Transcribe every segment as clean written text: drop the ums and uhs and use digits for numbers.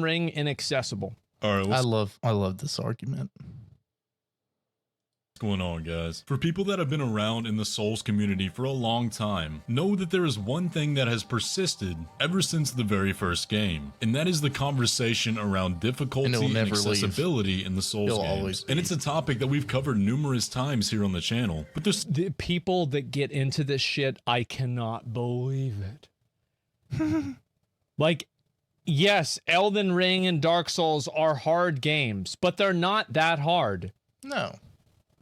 Ring inaccessible. All right, I love this argument. What's going on, guys? For people that have been around in the Souls community for a long time, know that there is one thing that has persisted ever since the very first game, and that is the conversation around difficulty and accessibility in the Souls games. And it's a topic that we've covered numerous times here on the channel. But there's the people that get into this shit, I cannot believe it. Like, yes, Elden Ring and Dark Souls are hard games, but they're not that hard. No.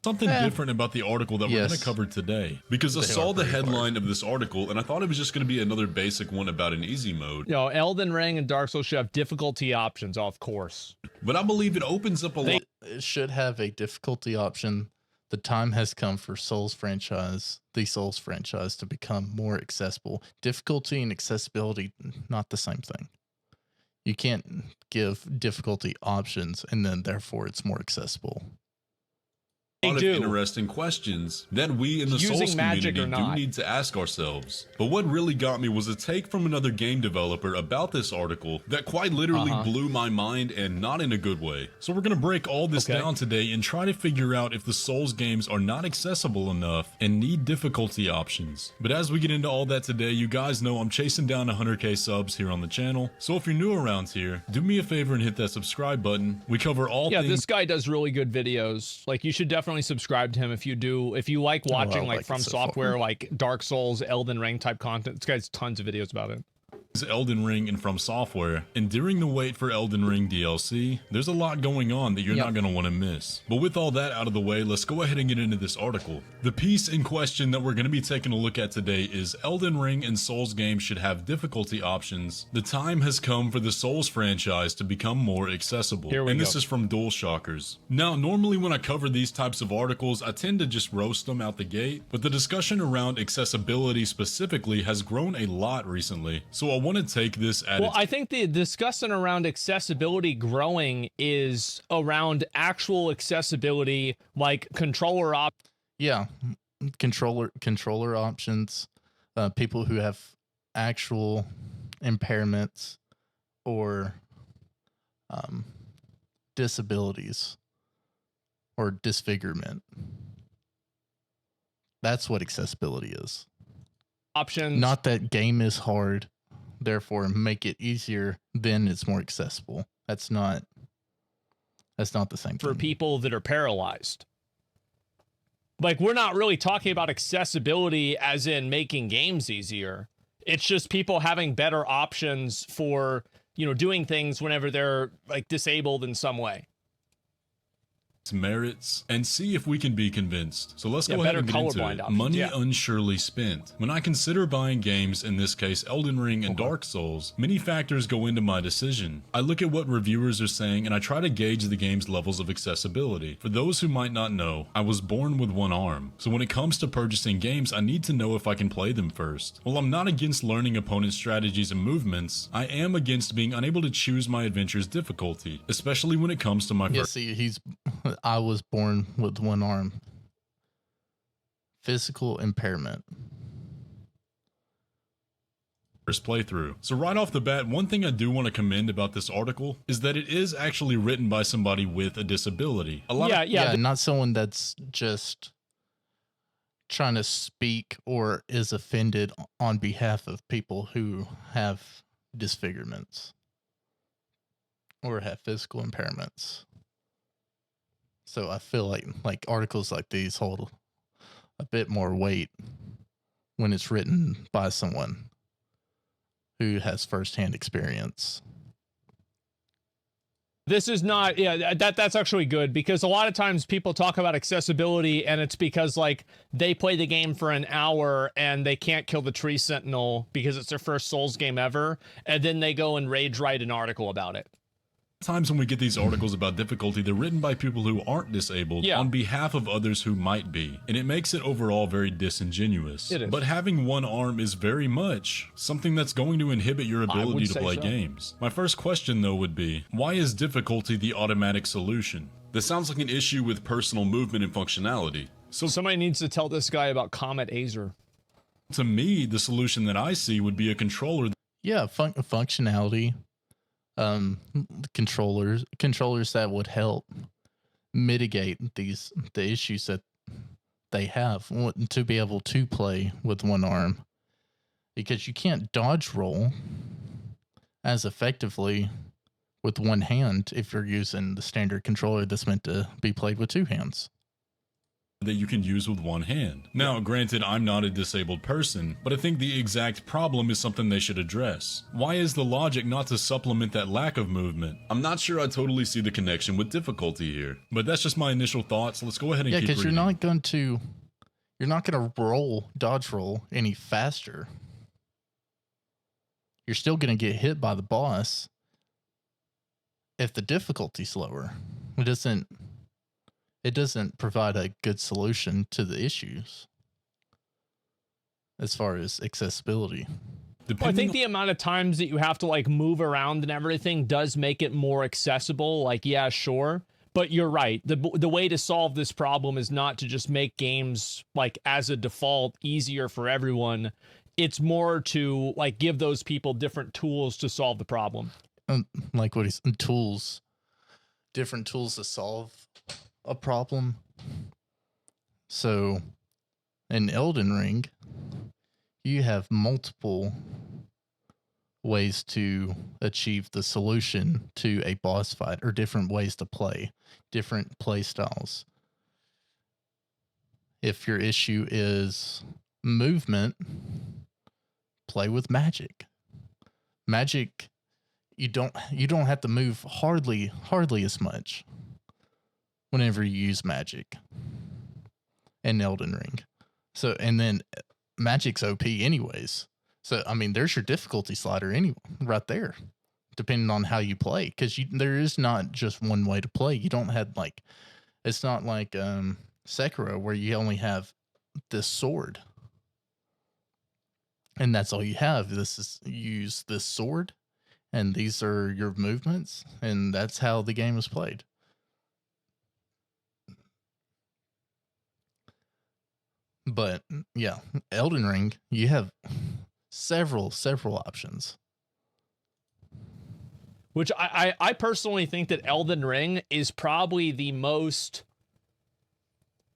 Something different about the article that we're going to cover today, because I saw the headline of this article and I thought it was just going to be another basic one about an easy mode. You know, Elden Ring and Dark Souls should have difficulty options, of course. But I believe it opens up a lot. It should have a difficulty option. The time has come for the Souls franchise to become more accessible. Difficulty and accessibility, not the same thing. You can't give difficulty options and then therefore it's more accessible. A lot of interesting questions that we in the Souls community do need to ask ourselves. But what really got me was a take from another game developer about this article that quite literally blew my mind, and not in a good way. So we're going to break all this down today and try to figure out if the Souls games are not accessible enough and need difficulty options. But as we get into all that today, you guys know I'm chasing down 100k subs here on the channel. So if you're new around here, do me a favor and hit that subscribe button. We cover all things. Yeah, this guy does really good videos. Like, you should definitely subscribe to him if you like watching like From Software, like Dark Souls, Elden Ring type content. This guy has tons of videos about it. Elden Ring and From Software, and during the wait for Elden Ring DLC, there's a lot going on that you're not going to want to miss. But with all that out of the way, let's go ahead and get into this article. The piece in question that we're going to be taking a look at today is Elden Ring and Souls games should have difficulty options. The time has come for the Souls franchise to become more accessible. And this is from Dual Shockers. Now, normally when I cover these types of articles, I tend to just roast them out the gate, but the discussion around accessibility specifically has grown a lot recently. So I want to take this at I think the discussion around accessibility growing is around actual accessibility, like controller controller options, people who have actual impairments or disabilities or disfigurement. That's what accessibility is. Options. Not that game is hard, therefore make it easier, then it's more accessible. That's not the same thing. For people that are paralyzed. Like, we're not really talking about accessibility as in making games easier. It's just people having better options for, you know, doing things whenever they're like disabled in some way. Merits and see if we can be convinced. So let's go ahead and get into it. Money unsurely spent. When I consider buying games, in this case Elden Ring and Dark Souls, many factors go into my decision. I look at what reviewers are saying and I try to gauge the game's levels of accessibility. For those who might not know, I was born with one arm, so when it comes to purchasing games, I need to know if I can play them first. While I'm not against learning opponents' strategies and movements, I am against being unable to choose my adventure's difficulty, especially when it comes to my I was born with one arm. Physical impairment. First playthrough. So right off the bat, one thing I do want to commend about this article is that it is actually written by somebody with a disability. Not someone that's just trying to speak or is offended on behalf of people who have disfigurements or have physical impairments. So I feel like articles like these hold a bit more weight when it's written by someone who has firsthand experience. This is not, that's actually good, because a lot of times people talk about accessibility and it's because like they play the game for an hour and they can't kill the tree sentinel because it's their first Souls game ever, and then they go and rage write an article about it. Times when we get these articles about difficulty, they're written by people who aren't disabled on behalf of others who might be, and it makes it overall very disingenuous. It is. But having one arm is very much something that's going to inhibit your ability to play games. My first question though would be, why is difficulty the automatic solution? This sounds like an issue with personal movement and functionality. So somebody needs to tell this guy about Comet Azer. To me, the solution that I see would be a controller. Yeah, functionality. um controllers that would help mitigate the issues that they have to be able to play with one arm, because you can't dodge roll as effectively with one hand if you're using the standard controller that's meant to be played with two hands. That you can use with one hand. Now, granted, I'm not a disabled person, but I think the exact problem is something they should address. Why is the logic not to supplement that lack of movement? I'm not sure I totally see the connection with difficulty here, but that's just my initial thoughts. Let's go ahead and keep reading. Yeah, because you're not going to dodge roll any faster. You're still going to get hit by the boss if the difficulty's lower. It doesn't provide a good solution to the issues as far as accessibility. Well, I think the amount of times that you have to like move around and everything does make it more accessible. Like, yeah, sure. But you're right. The way to solve this problem is not to just make games like as a default easier for everyone. It's more to like give those people different tools to solve the problem. Like what he's different tools to solve a problem. So in Elden Ring, you have multiple ways to achieve the solution to a boss fight, or different ways to play, different play styles. If your issue is movement, play with magic. Magic, you don't have to move hardly as much whenever you use magic in Elden Ring. So, and then magic's OP anyways. So, I mean, there's your difficulty slider anyway, right there, depending on how you play. Because there is not just one way to play. You don't have like, it's not like Sekiro where you only have this sword. And that's all you have. You use this sword, and these are your movements, and that's how the game is played. But yeah, Elden Ring, you have several options. Which I personally think that Elden Ring is probably the most...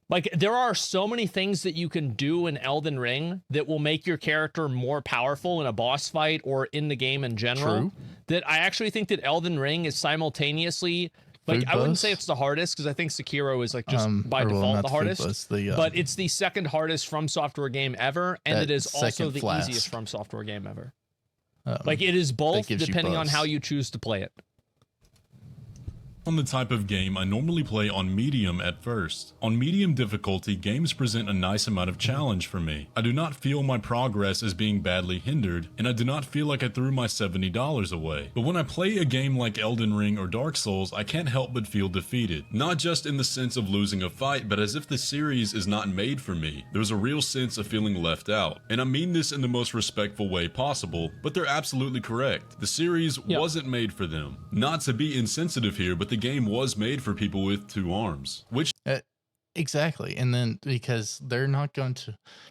Like, there are so many things that you can do in Elden Ring that will make your character more powerful in a boss fight or in the game in general. True. That I actually think that Elden Ring is simultaneously... Like, I wouldn't say it's the hardest, because I think Sekiro is like just by default the hardest. But it's the second hardest From Software game ever, and it is also the easiest From Software game ever. Like, it is both, depending on how you choose to play it. On the type of game, I normally play on medium at first. On medium difficulty, games present a nice amount of challenge for me. I do not feel my progress as being badly hindered, and I do not feel like I threw my $70 away. But when I play a game like Elden Ring or Dark Souls, I can't help but feel defeated. Not just in the sense of losing a fight, but as if the series is not made for me. There's a real sense of feeling left out. And I mean this in the most respectful way possible, but they're absolutely correct. The series wasn't made for them. Not to be insensitive here, but the game was made for people with two arms, which exactly. And then because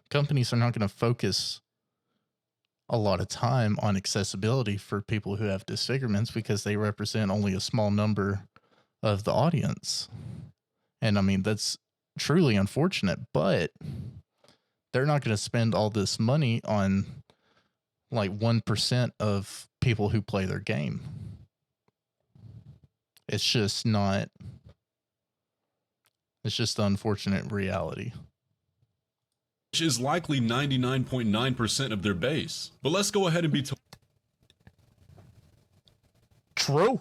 companies are not going to focus a lot of time on accessibility for people who have disfigurements, because they represent only a small number of the audience. And I mean, that's truly unfortunate, but they're not going to spend all this money on like 1% of people who play their game. It's just the unfortunate reality. Which is likely 99.9% of their base. But let's go ahead and be true.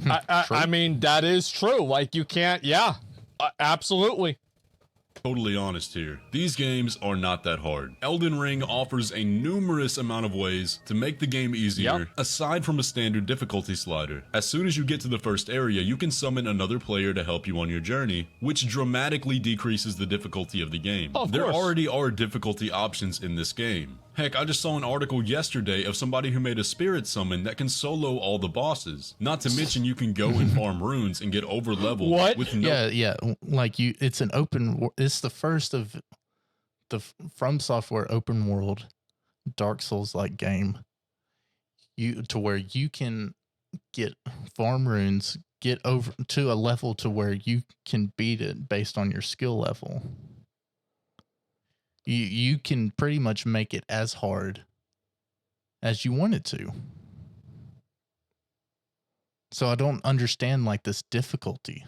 I mean, that is true. Like, you can't, absolutely. Totally honest here. These games are not that hard. Elden Ring offers a numerous amount of ways to make the game easier, aside from a standard difficulty slider. As soon as you get to the first area, you can summon another player to help you on your journey, which dramatically decreases the difficulty of the game. There already are difficulty options in this game. Heck, I just saw an article yesterday of somebody who made a spirit summon that can solo all the bosses. Not to mention you can go and farm runes and get over leveled. What? With no like it's the first of the From Software open world Dark Souls like game. you to where you can get farm runes, get over to a level to where you can beat it based on your skill level. You can pretty much make it as hard as you want it to. So I don't understand like this difficulty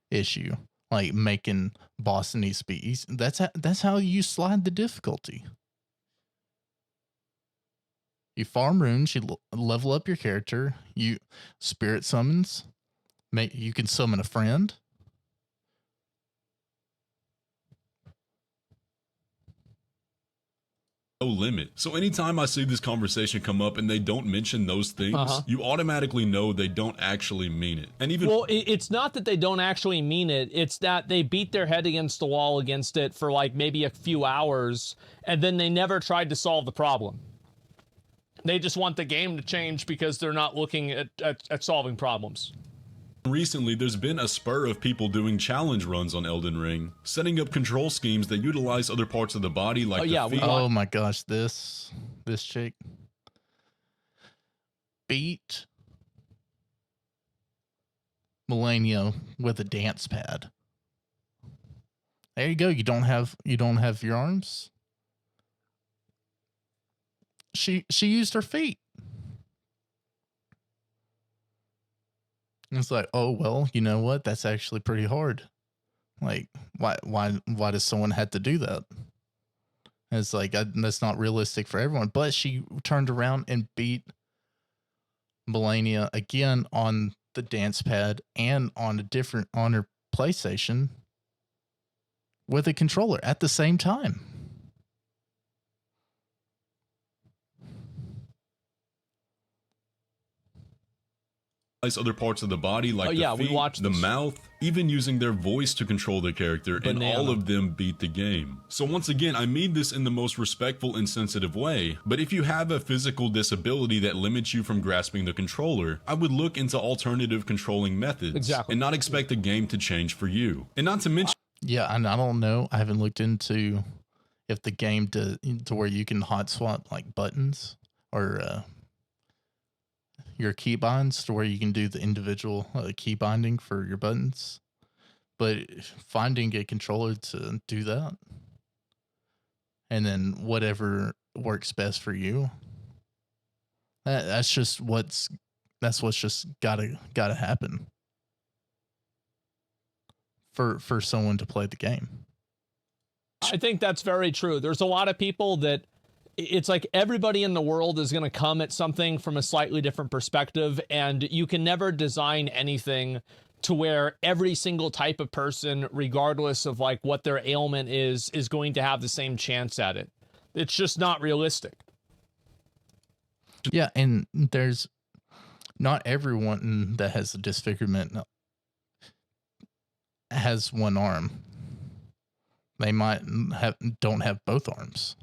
issue, like making boss needs to be easy. That's how you slide the difficulty. You farm runes, you level up your character, you spirit summons, you can summon a friend. No limit. So anytime I see this conversation come up and they don't mention those things, you automatically know they don't actually mean it. And even well, it's not that they don't actually mean it. It's that they beat their head against the wall against it for like maybe a few hours, and then they never tried to solve the problem. They just want the game to change because they're not looking at solving problems. recently, there's been a spur of people doing challenge runs on Elden Ring, setting up control schemes that utilize other parts of the body like the feet. Oh my gosh, this chick beat Melania with a dance pad. There you go. You don't have your arms. She used her feet. It's like, oh well, you know what? That's actually pretty hard. Like, why does someone have to do that? And it's like that's not realistic for everyone. But she turned around and beat Melania again on the dance pad and on her PlayStation with a controller at the same time. Other parts of the body like the feet, the mouth, even using their voice to control their character, and all of them beat the game. So once again, I mean this in the most respectful and sensitive way, but if you have a physical disability that limits you from grasping the controller, I would look into alternative controlling methods and not expect the game to change for you. And not to mention... Yeah, and I don't know, I haven't looked into if the game to where you can hot swap like buttons or your key binds to where you can do the individual key binding for your buttons, but finding a controller to do that and then whatever works best for you, that's what's just gotta happen for someone to play the game. I think that's very true. There's a lot of people that it's like everybody in the world is going to come at something from a slightly different perspective, and you can never design anything to where every single type of person, regardless of like what their ailment is going to have the same chance at it. It's just not realistic. Yeah, and there's not everyone that has a disfigurement has one arm. They might don't have both arms.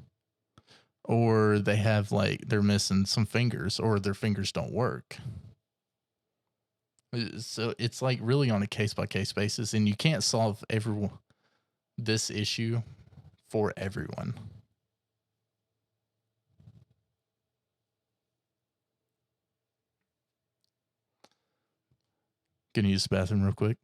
Or they have like they're missing some fingers, or their fingers don't work. So it's like really on a case by case basis, and you can't solve this issue for everyone. Can you use the bathroom real quick?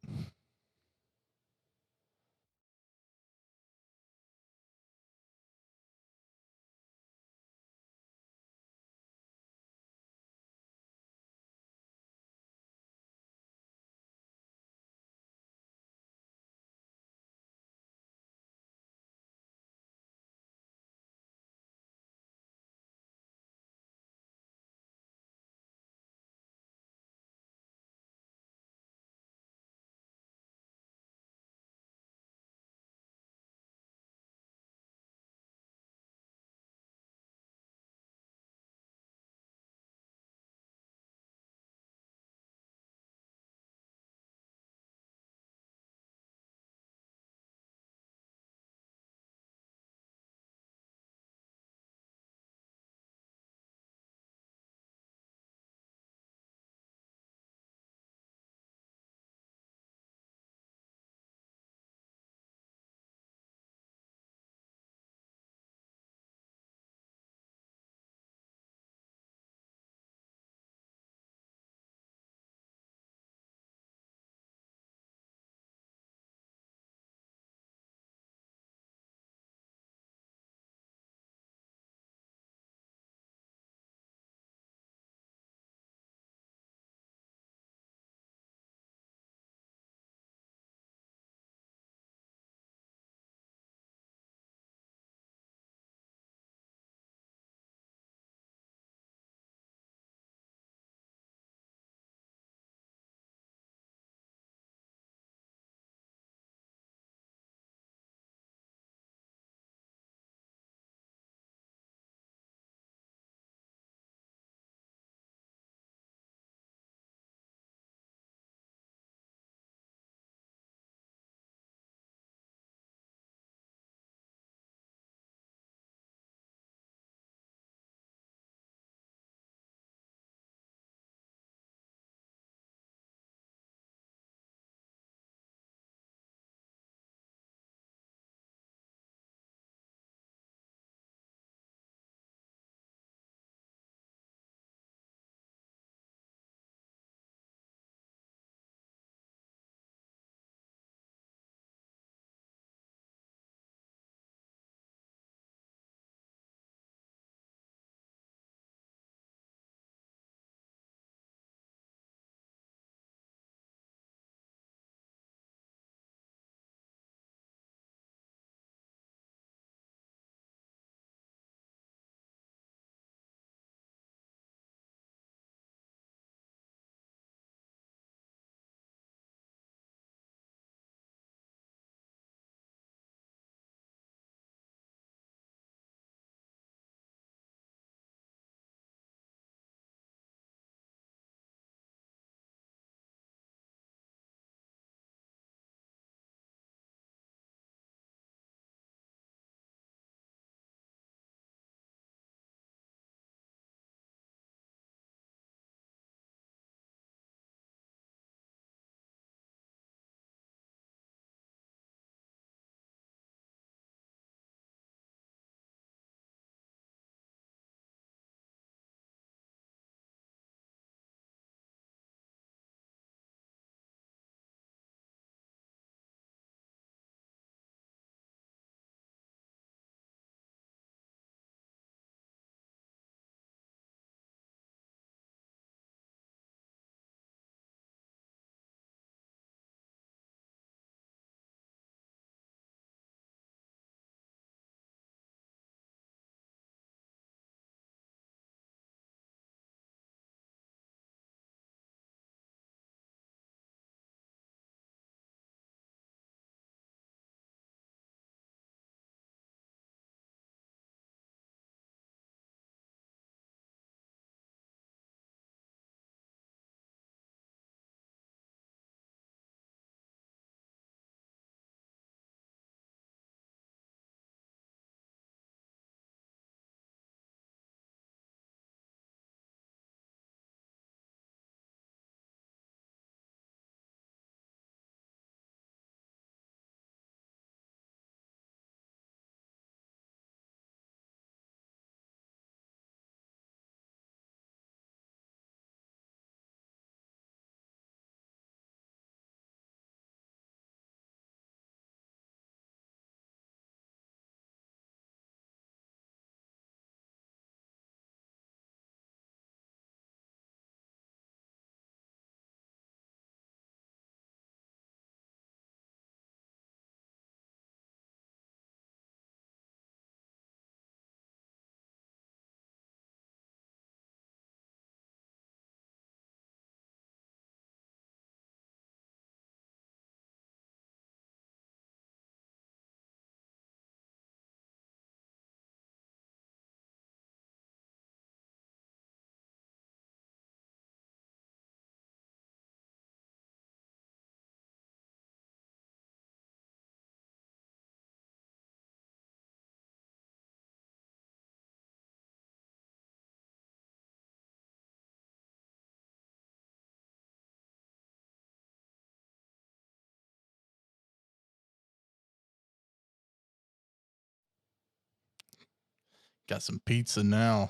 Got some pizza now.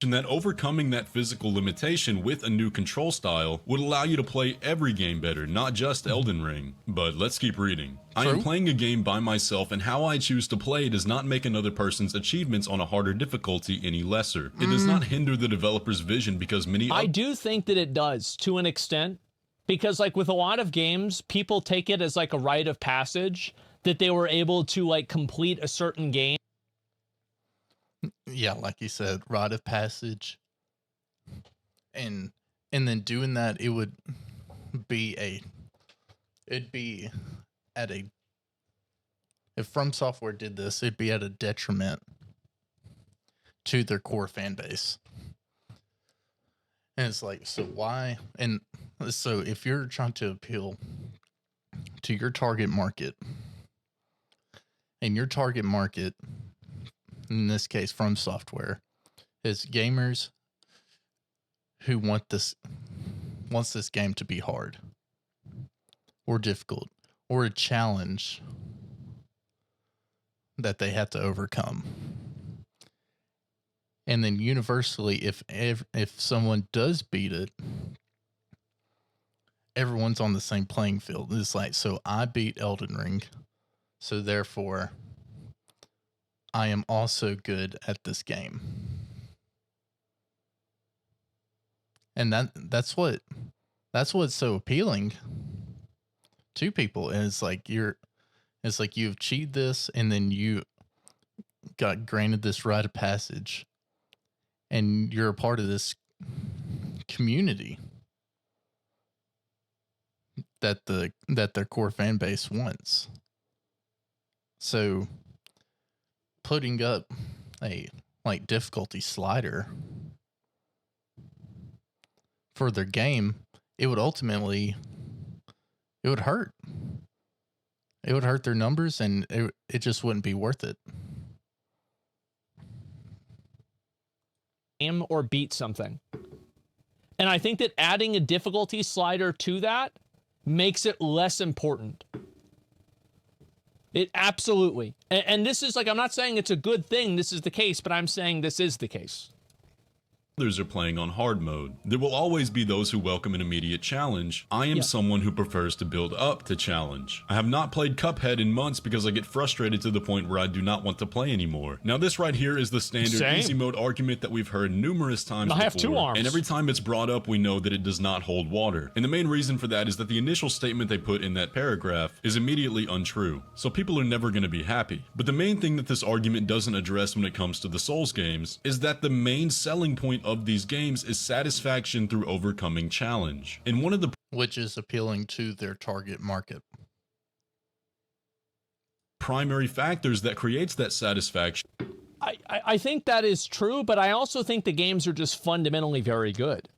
And that overcoming that physical limitation with a new control style would allow you to play every game better, not just Elden Ring. But let's keep reading. I am True. playing a game by myself, and how I choose to play does not make another person's achievements on a harder difficulty any lesser. It does not hinder the developer's vision because many I do think that it does to an extent, because like with a lot of games, people take it as like a rite of passage that they were able to like complete a certain game. Yeah, like you said, rite of passage. And then doing that, it would be at a, if From Software did this, it'd be at a detriment to their core fan base. And it's like, so why? And so if you're trying to appeal to your target market, and your target market, in this case, From Software, is gamers who wants this game to be hard or difficult or a challenge that they have to overcome. And then universally, if someone does beat it, everyone's on the same playing field. It's like, so I beat Elden Ring, so therefore I am also good at this game. And that's what's so appealing to people. And it's like you've achieved this, and then you got granted this rite of passage, and you're a part of this community that their core fan base wants. So putting up a like difficulty slider for their game, it would hurt their numbers, and it just wouldn't be worth it. Or beat something. And I think that adding a difficulty slider to that makes it less important. It absolutely. And this is like, I'm not saying it's a good thing this is the case, but I'm saying this is the case. others are playing on hard mode. There will always be those who welcome an immediate challenge. I am someone who prefers to build up to challenge. I have not played Cuphead in months because I get frustrated to the point where I do not want to play anymore. Now this right here is the standard easy mode argument that we've heard numerous times before. I have two arms. And every time it's brought up, we know that it does not hold water. And the main reason for that is that the initial statement they put in that paragraph is immediately untrue. So people are never going to be happy. But the main thing that this argument doesn't address when it comes to the Souls games is that the main selling point of these games is satisfaction through overcoming challenge. And one of the which is appealing to their target market. primary factors that creates that satisfaction I think that is true, but I also think the games are just fundamentally very good.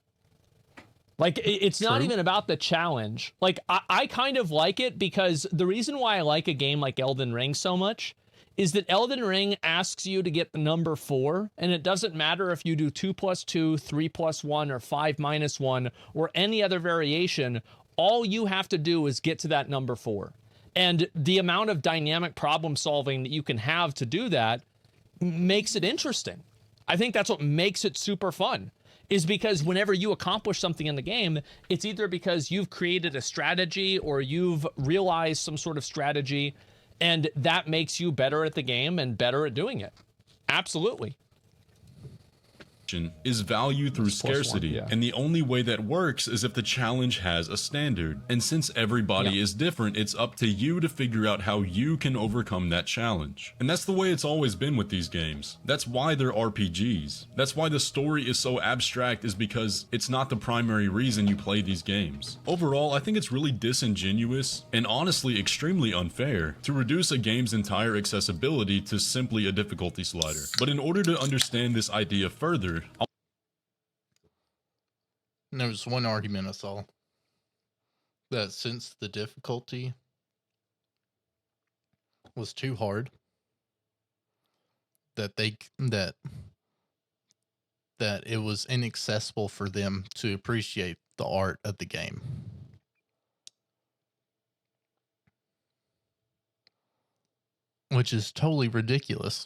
Like, it's not even about the challenge. Like, I kind of like it because the reason why I like a game like Elden Ring so much is that Elden Ring asks you to get the number 4, and it doesn't matter if you do 2 + 2, 3 + 1, or 5 - 1, or any other variation. All you have to do is get to that number 4. And the amount of dynamic problem solving that you can have to do that makes it interesting. I think that's what makes it super fun, is because whenever you accomplish something in the game, it's either because you've created a strategy or you've realized some sort of strategy, and that makes you better at the game and better at doing it. Absolutely. is value through scarcity, and the only way that works is if the challenge has a standard. And since everybody is different, it's up to you to figure out how you can overcome that challenge. And that's the way it's always been with these games. That's why they're RPGs. That's why the story is so abstract, is because it's not the primary reason you play these games. Overall, I think it's really disingenuous and honestly extremely unfair to reduce a game's entire accessibility to simply a difficulty slider. But in order to understand this idea further, There's one argument I saw that since the difficulty was too hard, that that it was inaccessible for them to appreciate the art of the game. Which is totally ridiculous,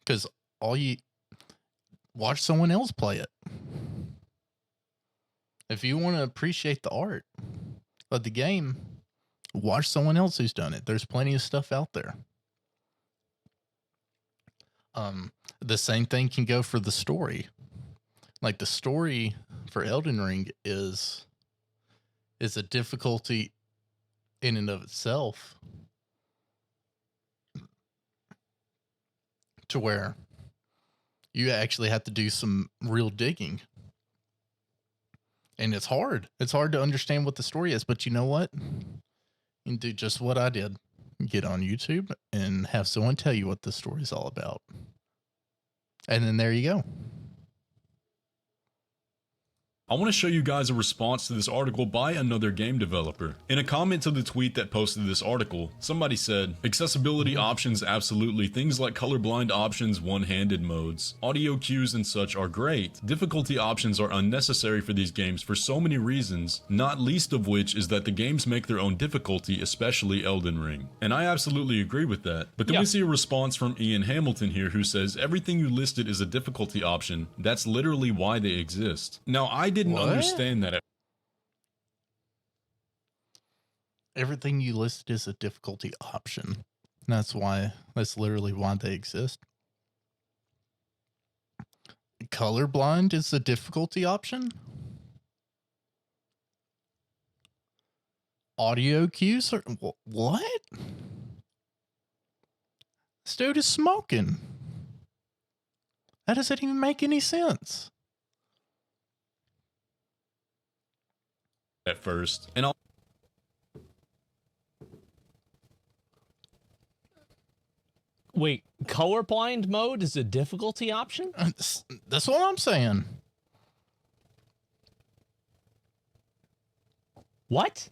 because all you watch someone else play it. If you want to appreciate the art of the game, watch someone else who's done it. There's plenty of stuff out there. The same thing can go for the story. Like, the story for Elden Ring is a difficulty in and of itself, to where you actually have to do some real digging. And it's hard. It's hard to understand what the story is, but you know what? You can do just what I did. Get on YouTube and have someone tell you what the story's all about. And then there you go. I want to show you guys a response to this article by another game developer. In a comment to the tweet that posted this article, somebody said, "Accessibility options absolutely, things like colorblind options, one-handed modes, audio cues and such are great. Difficulty options are unnecessary for these games for so many reasons, not least of which is that the games make their own difficulty, especially Elden Ring." And I absolutely agree with that. But then we see a response from Ian Hamilton here who says, "Everything you listed is a difficulty option. That's literally why they exist." Now, I didn't understand that. Everything you listed is a difficulty option. That's literally why they exist. Colorblind is a difficulty option. Audio cues are what? This dude is smoking. That doesn't even make any sense. At first, and Wait, colorblind mode is a difficulty option? That's what I'm saying. What?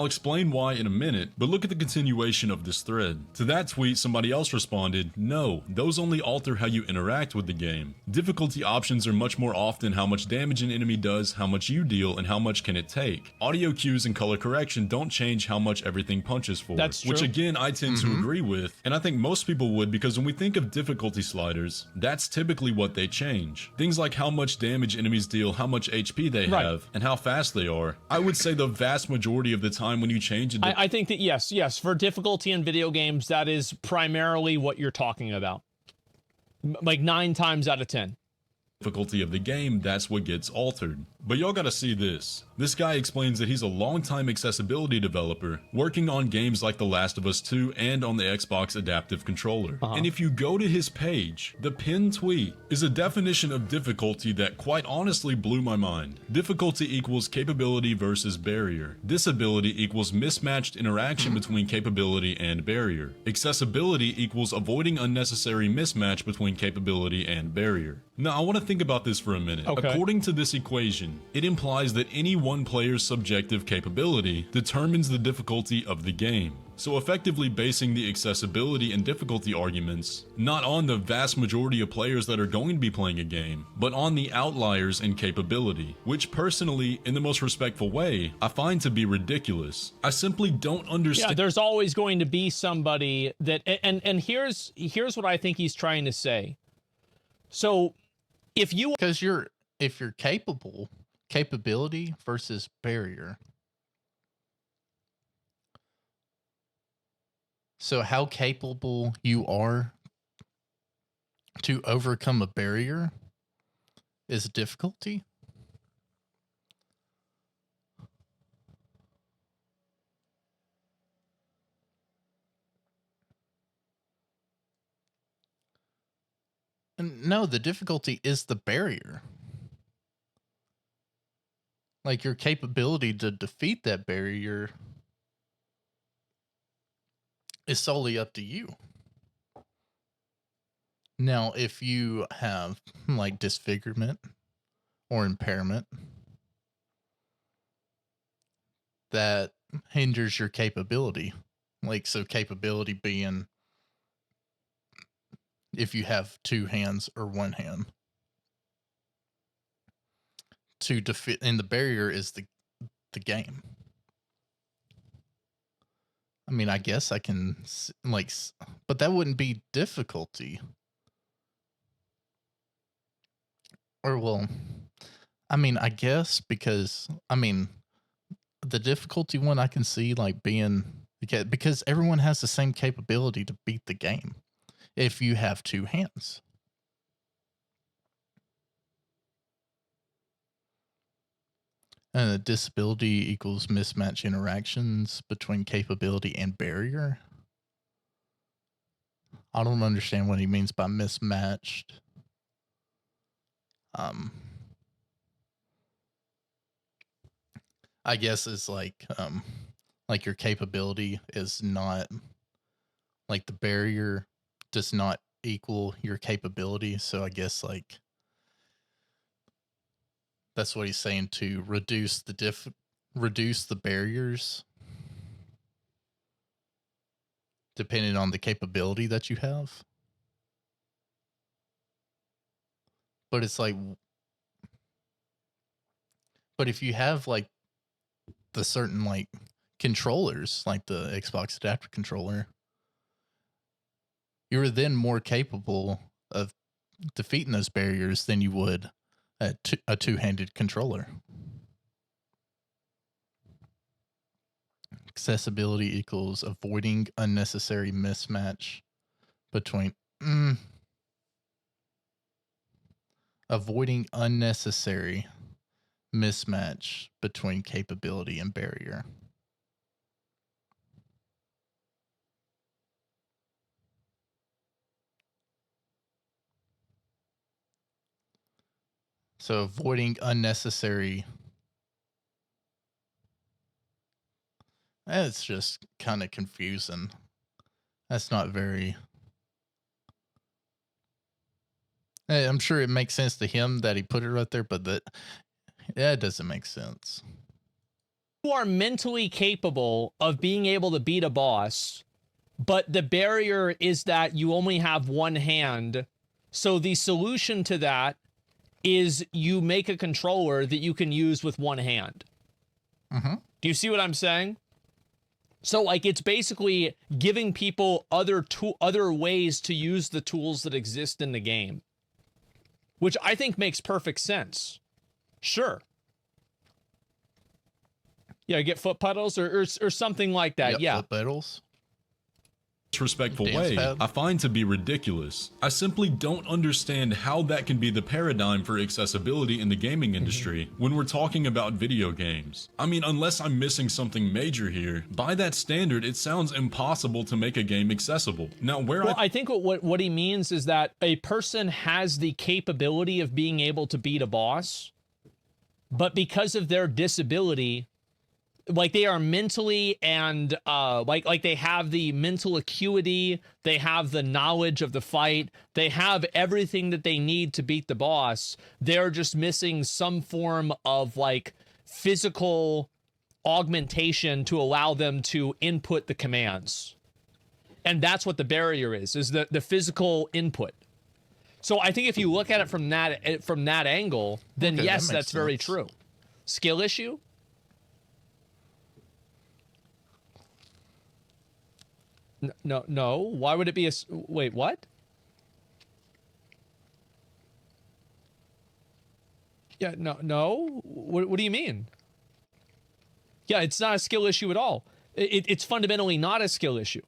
I'll explain why in a minute, but look at the continuation of this thread. To that tweet, somebody else responded, "No, those only alter how you interact with the game. Difficulty options are much more often how much damage an enemy does, how much you deal, and how much can it take. Audio cues and color correction don't change how much everything punches for." That's true. Which again, I tend to agree with, and I think most people would, because when we think of difficulty sliders, that's typically what they change. Things like how much damage enemies deal, how much HP they have, and how fast they are. I would say the vast majority of the time when you change it, I think that yes, for difficulty in video games, that is primarily what you're talking about. Like 9 times out of 10. difficulty of the game, that's what gets altered. But y'all gotta see this. This guy explains that he's a longtime accessibility developer, working on games like The Last of Us 2 and on the Xbox Adaptive Controller. And if you go to his page, the pinned tweet is a definition of difficulty that quite honestly blew my mind. Difficulty equals capability versus barrier. Disability equals mismatched interaction between capability and barrier. Accessibility equals avoiding unnecessary mismatch between capability and barrier. Now, I want to think about this for a minute. Okay. According to this equation, it implies that any one player's subjective capability determines the difficulty of the game. So effectively basing the accessibility and difficulty arguments not on the vast majority of players that are going to be playing a game, but on the outliers in capability, which personally, in the most respectful way, I find to be ridiculous. I simply don't understand. Yeah, there's always going to be somebody that, and here's what I think he's trying to say. So if you, Because if you're capable, capability versus barrier. So how capable you are to overcome a barrier is difficulty. No, the difficulty is the barrier. Like your capability to defeat that barrier is solely up to you. Now, if you have like disfigurement or impairment, that hinders your capability. Like, so capability being if you have two hands or one hand. To defeat, and the barrier is the game. I mean, I guess I can like, but that wouldn't be difficulty. Or well, I mean, I guess because I mean, the difficulty one I can see like being because everyone has the same capability to beat the game if you have two hands. Disability equals mismatch interactions between capability and barrier. I don't understand what he means by mismatched. I guess it's like your capability is not like the barrier does not equal your capability. So I guess like that's what he's saying, to reduce the barriers depending on the capability that you have. But it's like, but if you have like the certain like controllers, like the Xbox adapter controller, you're then more capable of defeating those barriers than you would a two-handed controller. Accessibility equals avoiding unnecessary mismatch between avoiding unnecessary mismatch between capability and barrier. So avoiding unnecessary, it's just kind of confusing. That's not very, I'm sure it makes sense to him that he put it right there, but it doesn't make sense. You are mentally capable of being able to beat a boss, but the barrier is that you only have one hand. So the solution to that is you make a controller that you can use with one hand. Mm-hmm. Do you see what I'm saying? So like it's basically giving people other ways to use the tools that exist in the game, which I think makes perfect sense. Sure. Yeah, get foot pedals or something like that. Yep, yeah. Foot pedals. Disrespectful Dance way pad. I find to be ridiculous. I simply don't understand how that can be the paradigm for accessibility in the gaming industry when we're talking about video games. I mean, unless I'm missing something major here, by that standard it sounds impossible to make a game accessible. Now I think what he means is that a person has the capability of being able to beat a boss, but because of their disability, like they are mentally and like they have the mental acuity, they have the knowledge of the fight, they have everything that they need to beat the boss. They're just missing some form of like physical augmentation to allow them to input the commands. And that's what the barrier is the physical input. So I think if you look at it from that angle, then Okay, yes, that makes that's very sense. true. Skill issue? No. Why would it be wait, what? Yeah, no. What do you mean? Yeah, it's not a skill issue at all. It's fundamentally not a skill issue.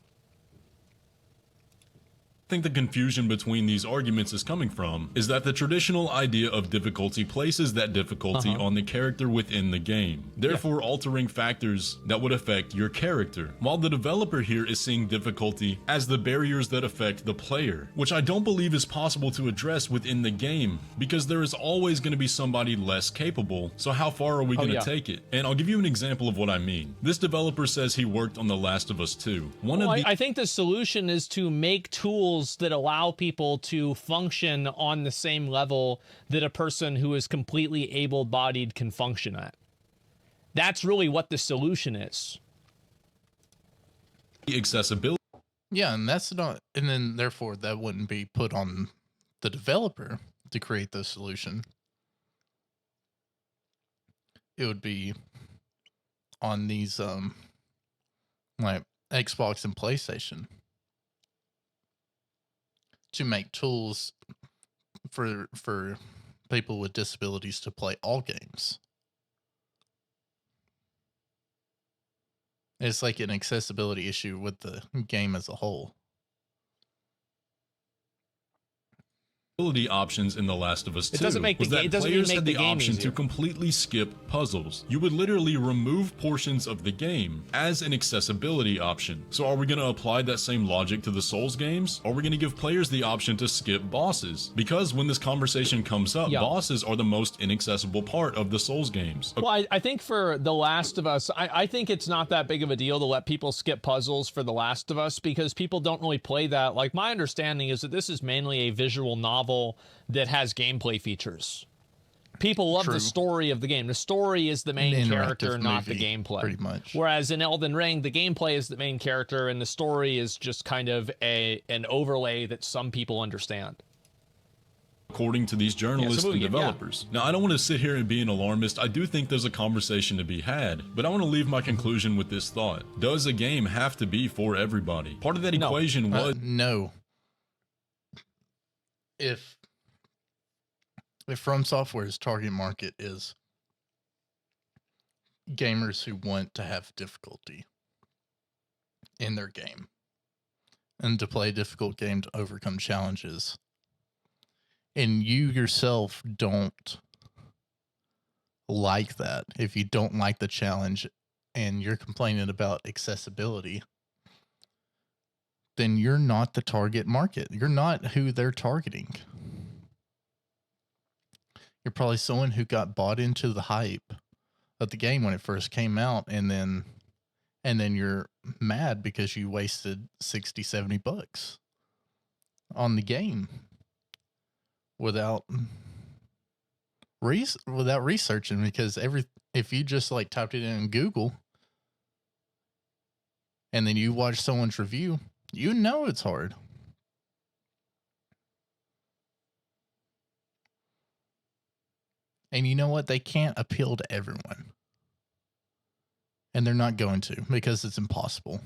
I think the confusion between these arguments is coming from is that the traditional idea of difficulty places that difficulty on the character within the game, therefore altering factors that would affect your character, while the developer here is seeing difficulty as the barriers that affect the player, which I don't believe is possible to address within the game because there is always going to be somebody less capable, so how far are we going to take it? And I'll give you an example of what I mean. This developer says he worked on The Last of Us 2. I think the solution is to make tools that allow people to function on the same level that a person who is completely able-bodied can function at. That's really what the solution is. Accessibility Yeah, and that's not, and then therefore that wouldn't be put on the developer to create the solution. It would be on these like Xbox and PlayStation to make tools for people with disabilities to play all games. It's like an accessibility issue with the game as a whole. Options in The Last of Us 2 It doesn't make the was that it doesn't players make had the the game option easier. to completely skip puzzles. You would literally remove portions of the game as an accessibility option. So are we going to apply that same logic to the Souls games? Or are we going to give players the option to skip bosses? Because when this conversation comes up, Yeah. bosses are the most inaccessible part of the Souls games. Well, I think for The Last of Us, I think it's not that big of a deal to let people skip puzzles for The Last of Us because people don't really play that. Like, my understanding is that this is mainly a visual novel that has gameplay features. People love True. the story of the game. The story is the main An character, interactive not the movie, gameplay. pretty much. Whereas in Elden Ring, the gameplay is the main character and the story is just kind of an overlay that some people understand. According to these journalists and developers. Now, I don't want to sit here and be an alarmist. I do think there's a conversation to be had, but I want to leave my conclusion with this thought. Does a game have to be for everybody? Part of that equation was... No. If From Software's target market is gamers who want to have difficulty in their game and to play a difficult game to overcome challenges, and you yourself don't like that, if you don't like the challenge and you're complaining about accessibility, then you're not the target market. You're not who they're targeting. You're probably someone who got bought into the hype of the game when it first came out, and then you're mad because you wasted 60, 70 bucks on the game without researching, because if you just like typed it in Google and then you watch someone's review, you know it's hard. And you know what? They can't appeal to everyone. And they're not going to, because it's impossible.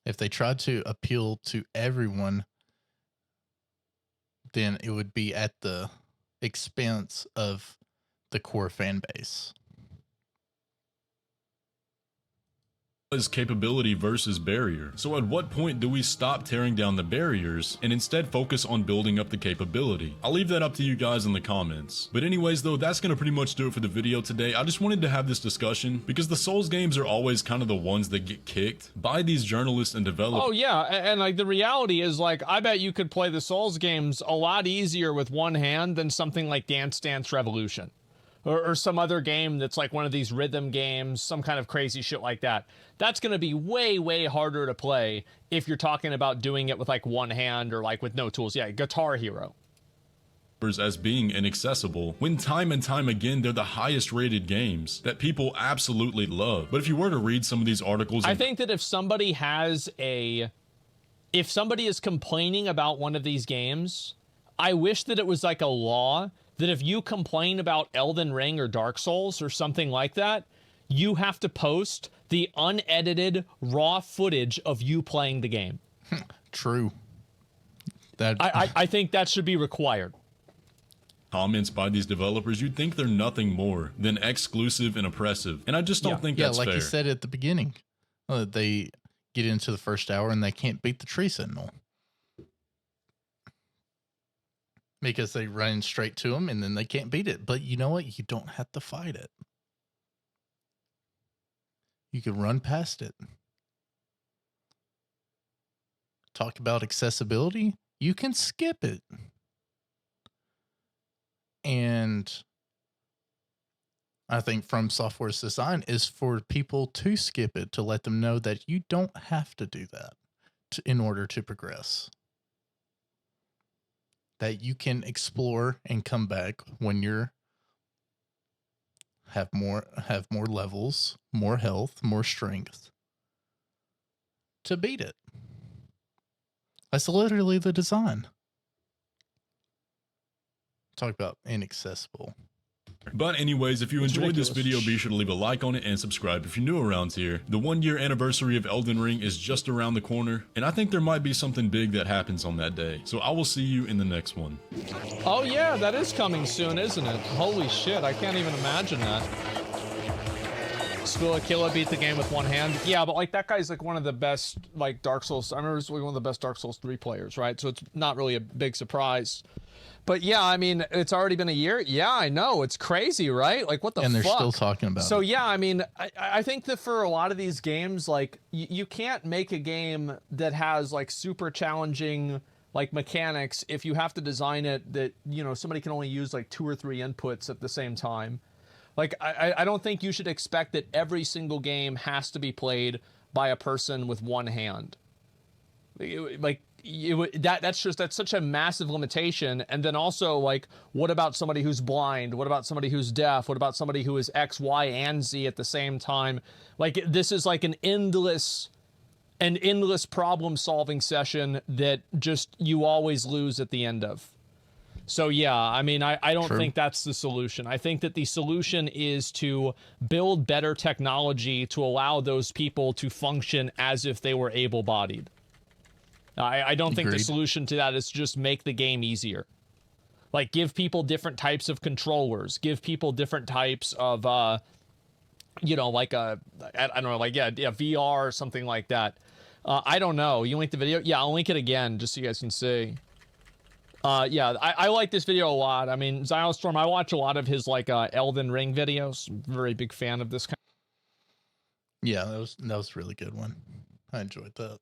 If they tried to appeal to everyone, then it would be at the expense of the core fan base. Is capability versus barrier. So at what point do we stop tearing down the barriers and instead focus on building up the capability? I'll leave that up to you guys in the comments. But anyways though, that's gonna pretty much do it for the video today. I just wanted to have this discussion because the Souls games are always kind of the ones that get kicked by these journalists and developers. Oh yeah, and like the reality is, like, I bet you could play the Souls games a lot easier with one hand than something like Dance Dance Revolution. Or some other game that's like one of these rhythm games, some kind of crazy shit like that. That's going to be way, way harder to play if you're talking about doing it with like one hand or like with no tools. Yeah, Guitar Hero. As being inaccessible, when time and time again they're the highest rated games that people absolutely love. But if you were to read some of these articles... I think that if somebody is complaining about one of these games, I wish that it was like a law that if you complain about Elden Ring or Dark Souls or something like that, you have to post the unedited raw footage of you playing the game. True. That I think that should be required. Comments by these developers, you'd think they're nothing more than exclusive and oppressive. And I just don't think that's like fair. you said at the beginning, they get into the first hour and they can't beat the tree sentinel. Because they run straight to him and then they can't beat it. But you know what? You don't have to fight it. You can run past it. Talk about accessibility. You can skip it. And I think From Software's design is for people to skip it, to let them know that you don't have to do that in order to progress. That you can explore and come back when you're have more levels, more health, more strength, to beat it. That's literally the design. Talk about inaccessible. But anyways, if you enjoyed this video, be sure to leave a like on it and subscribe if you're new around here. The 1-year anniversary of Elden Ring is just around the corner, and I think there might be something big that happens on that day. So I will see you in the next one. Oh yeah, that is coming soon, isn't it? Holy shit, I can't even imagine that. SHOOGA Killer beat the game with one hand. Yeah, but like that guy's like one of the best like Dark Souls. I remember he was one of the best Dark Souls 3 players, right? So it's not really a big surprise. But yeah, I mean, it's already been a year. Yeah, I know. It's crazy, right? Like, what the fuck? And they're still talking about it. So yeah, I mean, I think that for a lot of these games, like, you can't make a game that has like super challenging like mechanics if you have to design it that, you know, somebody can only use like 2 or 3 inputs at the same time. Like, I don't think you should expect that every single game has to be played by a person with one hand. That's such a massive limitation. And then also, like, what about somebody who's blind? What about somebody who's deaf? What about somebody who is X, Y, and Z at the same time? Like, this is like an endless problem solving session that just you always lose at the end of. So yeah, I mean, I don't think that's the solution. I think that the solution is to build better technology to allow those people to function as if they were able-bodied. I don't think the solution to that is just make the game easier. Like, give people different types of controllers, give people different types of, you know, like I don't know, like, yeah, VR or something like that. I don't know. You link the video? Yeah, I'll link it again just so you guys can see. Yeah, I like this video a lot. I mean, Xylostorm, I watch a lot of his, like, Elden Ring videos. I'm a very big fan of this kind. Yeah, that was a really good one. I enjoyed that.